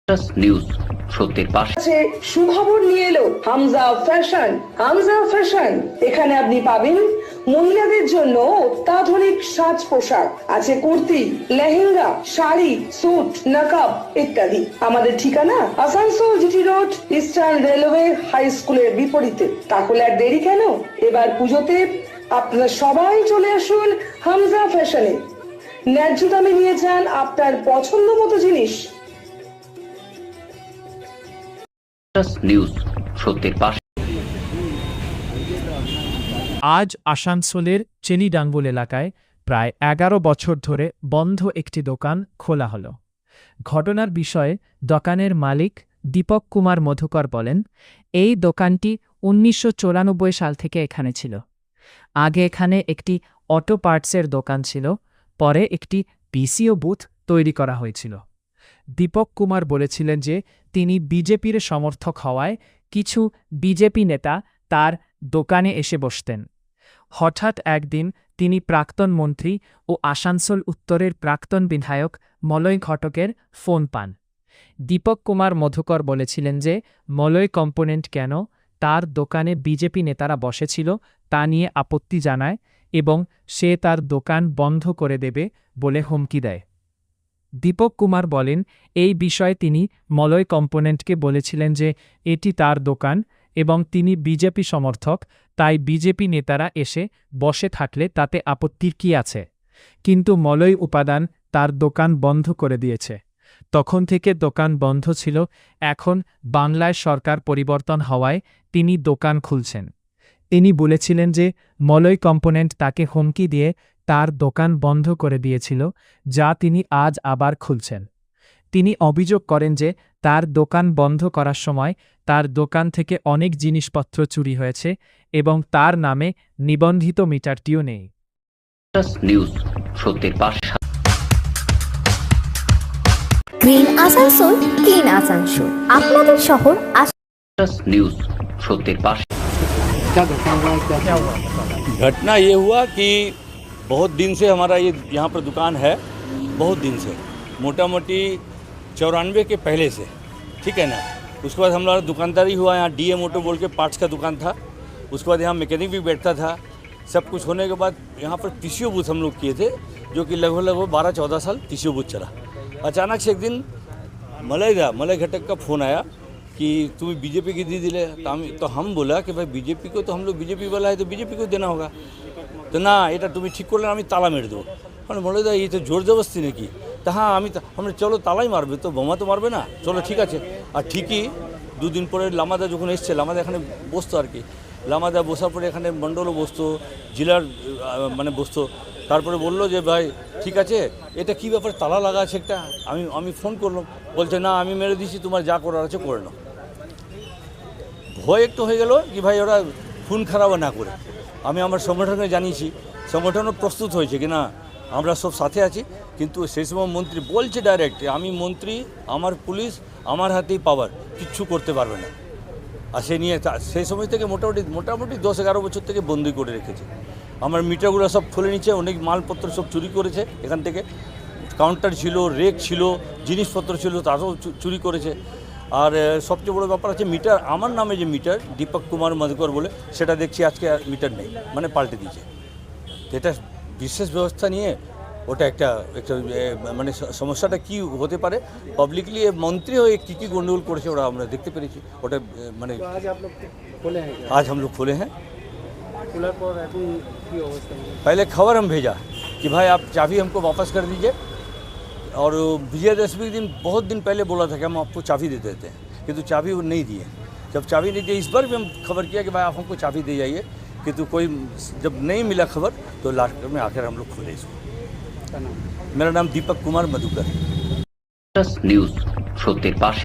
News সত্যের পাশে। সুখবর নিয়ে এলো হামজা ফ্যাশন। হামজা ফ্যাশন, এখানে আপনি পাবেন মহিলাদের জন্য অত্যাধুনিক সাজ পোশাক, আছে কুর্তি, লেহেঙ্গা, শাড়ি, স্যুট, নকাব ইত্যাদি। আমাদের ঠিকানা Asansol GT road, Eastern Railway high স্কুলের বিপরীতে। তাহলে আর দেরি কেন, এবার পুজোতে আপনারা সবাই চলে আসুন হামজা ফ্যাশনে। ন্যায্য দামে নিয়ে যান আপনার পছন্দ মতো জিনিস। নিউজ সত্যের পাশে। আজ আসানসোলের চেনিডাঙ্গুল এলাকায় প্রায় 11 বছর ধরে বন্ধ একটি দোকান খোলা হলো। ঘটনার বিষয়ে দোকানের মালিক দীপক কুমার মধুকর বলেন, এই দোকানটি 1994 সাল থেকে এখানে ছিল। আগে এখানে একটি অটো পার্টসের দোকান ছিল, পরে একটি পিসিও বুথ তৈরি করা হয়েছিল। দীপক কুমার বলেছিলেন যে তিনি বিজেপির সমর্থক হওয়ায় কিছু বিজেপি নেতা তার দোকানে এসে বসতেন। হঠাৎ একদিন তিনি প্রাক্তন মন্ত্রী ও আসানসোল উত্তরের প্রাক্তন বিধায়ক মলয় ঘটকের ফোন পান। দীপক কুমার মধুকর বলেছিলেন যে মলয় কম্পোনেন্ট কেন তার দোকানে বিজেপি নেতারা বসেছিল তা নিয়ে আপত্তি জানায় এবং সে তার দোকান বন্ধ করে দেবে বলে হুমকি দেয়। দীপক কুমার বলেন, এই বিষয়ে তিনি মলয় কম্পোনেন্টকে বলেছিলেন যে এটি তার দোকান এবং তিনি বিজেপি সমর্থক, তাই বিজেপি নেতারা এসে বসে থাকলে তাতে আপত্তির কি আছে। কিন্তু মলয় উপাদান তার দোকান বন্ধ করে দিয়েছে। তখন থেকে দোকান বন্ধ ছিল, এখন বাংলায় সরকার পরিবর্তন হওয়ায় তিনি দোকান খুলছেন। তিনি বলেছিলেন যে মলয় কম্পোনেন্ট তাকে হুমকি দিয়ে তার দোকান বন্ধ করে দিয়েছিল, যা তিনি আজ আবার খুলছেন। তিনি অভিযোগ করেন যে তার দোকান বন্ধ করার সময় তার দোকান থেকে অনেক জিনিসপত্র চুরি হয়েছে এবং তার নামে নিবন্ধিত মিটারটিও নেই। নিউজ সত্যের পাশে। গ্রিন আসানসোল, ক্লিন আসানসোল, আপনাদের শহর। নিউজ সত্যের পাশে। घटना ये हुआ कि बहुत दिन से हमारा ये यहाँ पर दुकान है, बहुत दिन से, मोटा मोटी 94 के पहले से, ठीक है ना। उसके बाद हमारा दुकानदारी हुआ, यहाँ डीए मोटो बोल के पार्ट्स का दुकान था। उसके बाद यहाँ मैकेनिक भी बैठता था। सब कुछ होने के बाद यहाँ पर पीसीओ बूथ हम लोग किए थे, जो कि लगभग 12-14 साल पीसीओ बूथ चला। अचानक से एक दिन मलय घटक का फ़ोन आया कि तुम्हें बीजेपी की दी दिले, तो हम बोला कि भाई बीजेपी को तो हम लोग बीजेपी वाला है तो बीजेपी को देना होगा, तो ना এটা তুমি ঠিক করলে আমি তালা মেরে দেবো। মানে বলে দেয় এই তো জোর জবরদস্তি নাকি, তা হ্যাঁ আমরা চলো তালাই মারবে, তো বোমা তো মারবে না, চলো ঠিক আছে। আর ঠিকই দুদিন পরে লামাদা যখন এসছে, লামাদা এখানে বসতো আর কি, লামাদা বসার পরে এখানে মণ্ডলও বসতো, জেলার মানে বসতো। তারপরে বললো যে ভাই ঠিক আছে, এটা কী ব্যাপার, তালা লাগা আছে একটা। আমি ফোন করলাম, বলছে না আমি মেরে দিয়েছি, তোমার যা করার আছে করে নাও। ভয় একটু হয়ে গেল কি ভাই ওরা খুন খারাপ না করে। আমি আমার সংগঠনকে জানিয়েছি, সংগঠনও প্রস্তুত হয়েছে কি না আমরা সব সাথে আছি। কিন্তু সেই সময় মন্ত্রী বলছে ডাইরেক্ট, আমি মন্ত্রী, আমার পুলিশ আমার হাতেই পাওয়ার, কিচ্ছু করতে পারবে না। আর সে নিয়ে সেই সময় থেকে মোটামুটি 10-11 বছর থেকে বন্দি করে রেখেছে। আমার মিটারগুলো সব খুলে নিচ্ছে, অনেক মালপত্র সব চুরি করেছে এখান থেকে। কাউন্টার ছিল, রেক ছিল, জিনিসপত্র ছিল, তারও চুরি করেছে। আর সবচেয়ে বড় ব্যাপার আছে মিটার, আমার নামে যে মিটার দীপক কুমার মধুকর বলে, সেটা দেখছি আজকে আর মিটার নেই, মানে পাল্টে দিয়েছে। এটা বিশেষ ব্যবস্থা নিয়ে ওটা একটা মানে সমস্যাটা কি হতে পারে, পাবলিকলি মন্ত্রী হয়ে কী কী গন্ডগোল করেছে ওরা আমরা দেখতে পেরেছি। ওটা মানে आज हम लोग खोले हैं। पहले खबर हम भेजा कि भाई आप चाबी हमको वापस कर दीजिए, और विजयदशमी के दिन बहुत दिन पहले बोला था कि हम आपको चाबी दे देते हैं, किंतु चाबी वो नहीं दिए। जब चाबी नहीं दिए, इस बार भी हम खबर किया कि भाई आप हमको चाबी दे जाइए, किंतु कोई जब नहीं मिला खबर, तो लास्ट में आकर हम लोग खोले इसको। मेरा नाम दीपक कुमार मधुकर। নিউজ সত্যের পাশে।